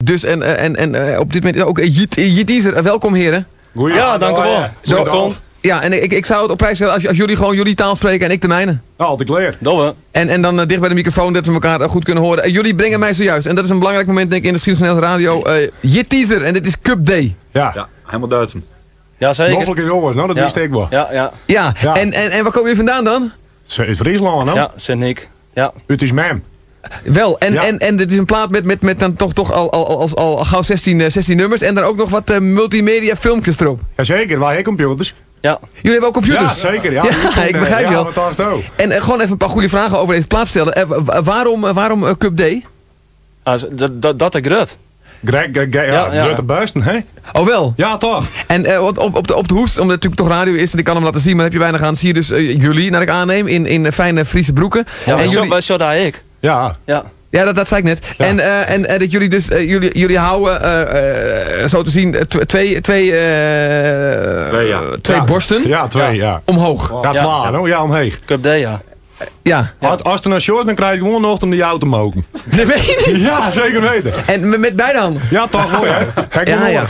Dus en op dit moment ook Jeteaser. Welkom heren. Goeie. Ja, dank u wel. Zo komt. Ja, en ik zou het op prijs stellen als jullie gewoon jullie taal spreken en ik de mijne. Altijd leer. Doe. En dan dicht bij de microfoon dat we elkaar goed kunnen horen. Jullie brengen mij zojuist, en dat is een belangrijk moment denk ik in de Geschiedenis Radio, Jeteaser. En dit is Cup Day. Ja, helemaal Duitsen. Ja, zeker. Mogelijk is jongens, nou dat wist ik wel. Ja. En waar kom je vandaan dan? Uit Friesland, nou? Ja, Sint-Nick. Ja. Het is mem. Wel, en dit is een plaat met dan toch al gauw 16 nummers en dan ook nog wat multimedia filmpjes erop. Jazeker, wij hebben computers. Ja. Jullie hebben ook computers? Ja, zeker. Ja, ik begrijp je wel. En gewoon even een paar goede vragen over deze plaat stellen. Waarom Cup Day? Dat is grut. Grote buisten, hè? Oh wel? Ja, toch. En op de hoest, omdat het natuurlijk toch radio is en ik kan hem laten zien, maar heb je weinig aan. Zie je dus jullie, naar ik aanneem, in fijne Friese broeken. Ja, en jullie... zo daar ik. Ja. Ja, dat zei ik net. Ja. En dat jullie dus, jullie houden, zo te zien, twee borsten. Ja, twee. Omhoog. Ja, klaar, ja, omheeg. Cup Day, ja. Ja. Als er naar shorts, dan krijg je gewoon nog om die auto te mogen. Dat weet je niet? Ja, zeker weten. En met beide handen? Ja, toch wel, hè? Ja.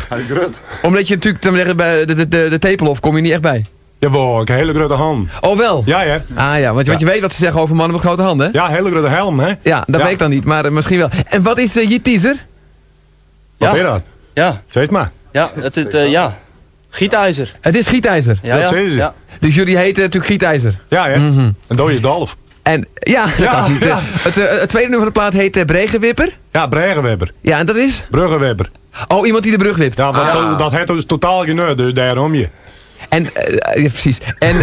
Omdat je natuurlijk, bij de Tepelhof kom je niet echt bij. Jawel, ik heb een hele grote hand. Oh wel? Ja. Ah ja, want je weet wat ze zeggen over mannen met grote handen, hè? Ja, een hele grote helm, hè? Ja, dat weet ik dan niet, maar misschien wel. En wat is Jeteaser? Wat is dat? Ja. Zeg maar. Ja, gietijzer. Het is gietijzer? Ja, dat zeggen ze. Ja. Dus jullie heten natuurlijk gietijzer? Ja, hè? En dode is Dolf. En ja, dat kan niet. Het tweede nummer van de plaat heet Bregenwipper. Ja, Bregenwipper. Ja, en dat is? Bruggenwipper. Oh, iemand die de brug wipt. Ja, want dat heeft dus totaal geen nut, dus daarom je. En, ja, precies. En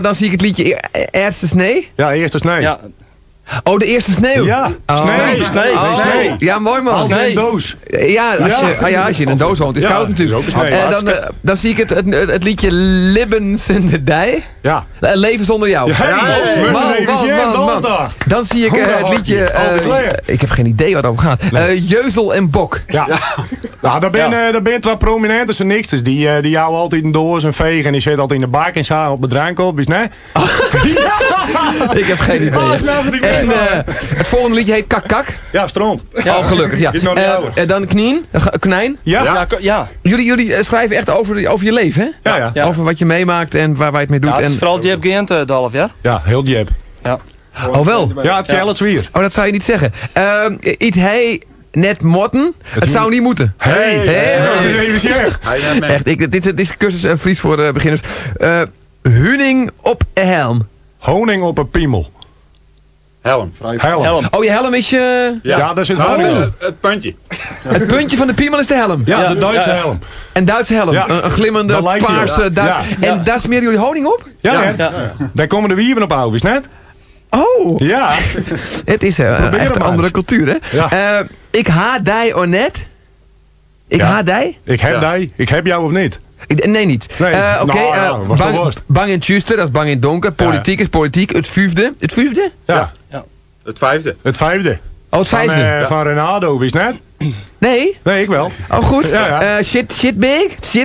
dan zie ik het liedje Eerste Snee. Ja, Eerste Snee. Ja. Oh, de eerste sneeuw. Ja, Snee. Ja, mooi man. Als in een doos. Ja, als je in een doos woont, is het koud natuurlijk. Dan zie ik het liedje Libbens in de Dij. Ja. Leven zonder jou. Man. Dan zie ik het liedje, ik heb geen idee wat het over gaat. Jeuzel en Bok. Ja. Nou, daar ben twee prominente senixters. Die houden altijd een doos en vegen. En die zitten altijd in de bak en staan op de drank op. Is nee? Ik heb geen idee. En het volgende liedje heet Kak. Ja, stront. Oh, gelukkig, ja. Is nog niet ouder. Dan Knijn. Ja. Jullie schrijven echt over je leven, hè? Ja. Over wat je meemaakt en waar je het mee doet. Ja, het is vooral Jeb Geënt, de half jaar. Ja, heel Jeb. Ja. Oh, wel? Ja, het kellet weer. Oh, dat zou je niet zeggen. Hij net motten. Het zou niet moeten. Dat is even zeg. Echt, dit is een cursus Fries voor beginners. Huning op een helm. Honing op een piemel. Helm. Oh, je helm is je... Ja, daar zit honing op. Het puntje. Het puntje van de piemel is de helm. Ja, de Duitse helm. Een Duitse helm. Ja. Een glimmende, paarse Duitse. En daar smeren jullie honing op? Ja. Daar komen de wieven op uit, is net? Oh. Ja. Het is echt een andere cultuur, hè? Ja. Ik haat die of net? Ik haat die? Ik heb die. Ik heb jou of niet? Nee, niet. Oké, bang in Tjuster, dat is bang in donker. Politiek is politiek. Het vijfde. Het vijfde? Ja. Het vijfde. Het vijfde. Oh, het vijfde. Van Renado, wist net? Nee? Nee, ik wel. Oh, goed. Ja. Shit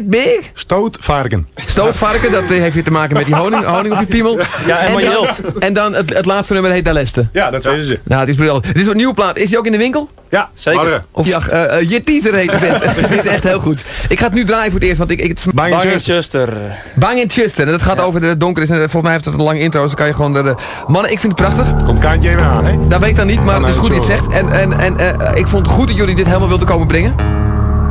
big? Stootvarken. Stootvarken, dat heeft weer te maken met die honing op je piemel. Ja, en dan het laatste nummer heet Daleste. Ja, dat zeggen ze. Nou, het is briljant. Dit is een nieuwe plaat. Is die ook in de winkel? Ja, zeker. Of Jeteaser heet het. Dit is echt heel goed. Ik ga het nu draaien voor het eerst, want Bang in Tjuster. Bang in Tjuster. En dat gaat over de donker is. En volgens mij heeft het een lange intro, dus dan kan je gewoon mannen, ik vind het prachtig. Komt kantje even aan, hè? Dat weet ik dan niet, maar het is goed dat je het zegt. En ik vond het goed dat jullie dit helemaal wilden komen brengen.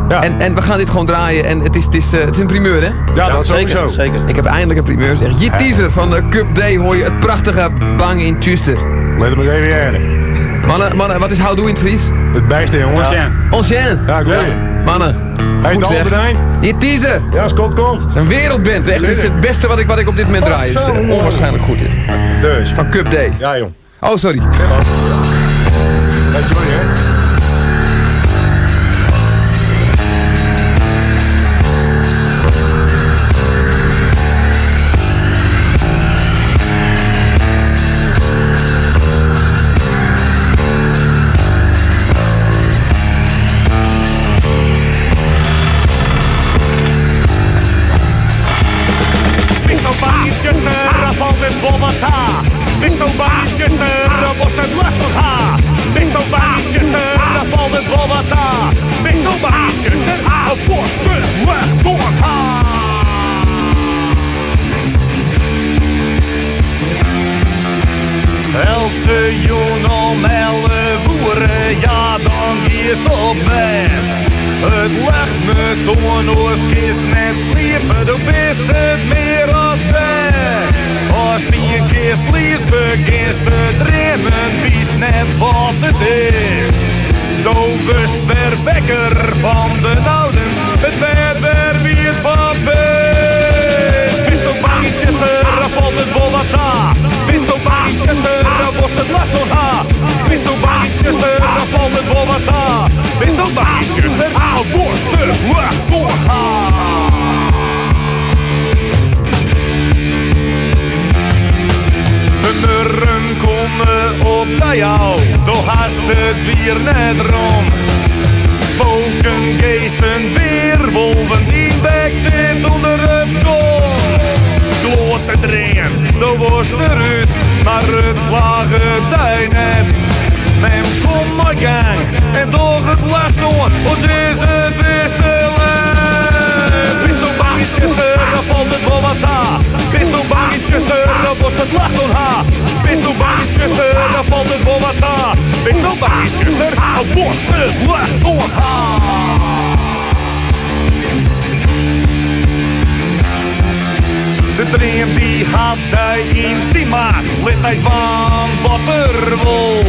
Ja. En we gaan dit gewoon draaien. En het is een primeur, hè? Ja, dat sowieso. Zeker. Ik heb eindelijk een primeur. Zeg. Jeteaser van de Cup Day hoor je het prachtige Bang in Tjuster. Let hem eens even jaren. Mannen, wat is houdoe in het Fries? Het beste, jongens. Ancien. Ja, ik weet je. Mannen. Hey, goed zeg. Jeteaser. Ja, komt. Het is een wereldband. Echt, het is het beste wat ik op dit moment draai. Het is onwaarschijnlijk goed dit. Dus. Van Cup Day. Ja, jong. Oh, sorry. Weet je wel, hè? Bist du bang, Gister, was het lucht nog ha? Bist du bang, Gister, borsten weg doorgaan. Else joen om 11 uur, ja dan giest op bed. Het legt me toen ons kist net sliepen, du bist het meer als zeg. Als die een keer sliept, begint te dremen, wist net wat het is. Zo wist weer wekker van de ouden, het werd weer wie het van best. Bist ook bang iets zuster, valt het wel wat aan. Bist ook bang iets zuster, wordt het lach door haar. Bist ook bang iets zuster, valt het wel wat aan. Bist ook bang iets zuster, haal borsten weg door haar. De murren komen op naar jou, doch haast het weer net rond. Spoken, geesten, weerwolven, die weg zit onder het schoon. Kloot te draaien, de worst eruit, maar het slagen die net. Mem, kom maar gang, en door het lacht door, ons is het weer stil. Bist du bang iets zuster, dan valt het wel wat aan. Bist du bang iets zuster, dan wordt het lacht door haar. Bist du bang iets zuster, dan valt het wel wat aan. Bist du bang iets zuster, dan wordt het lacht door haar. De dream die had hij in zijn maag, lit hij van wat er wol.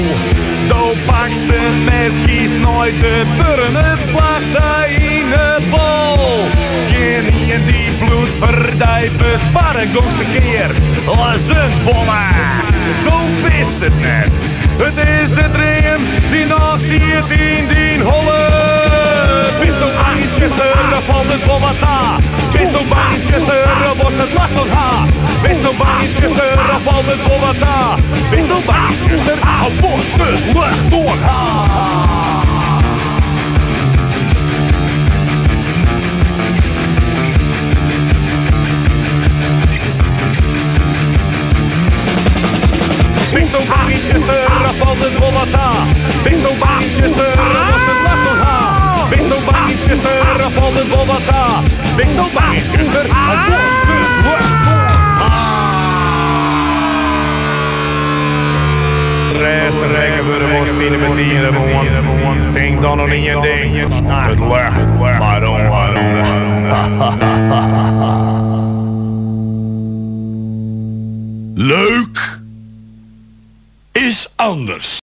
Zo pakst de mes, kiest nooit de burn, het slaagt hij in het bol. Geen in die bloedverdijven, sparren gongst de keer als een bolle. Zo wist het net, het is de dream die nog ziet in die holle. Bist du bang iets zuster, dan valt het wel wat aan. Bist du bang iets zuster, dan wordt het lacht door haar. Bist du bang iets zuster, dan valt het wel wat aan. Bist du bang iets zuster, dan wordt het lacht door haar. Bist du bang iets zuster, dan valt het wel wat aan. Bist du bang iets zuster, dan wordt het lacht door haar. Bist du bang iets zuster, dan valt het wel wat aan. Bist du bang iets zuster, dan wordt het lacht door haar. Rest en rekken we de worst in de bedienen, man. Denk dan nog in je ding. Het lacht, maar dan. Leuk is anders.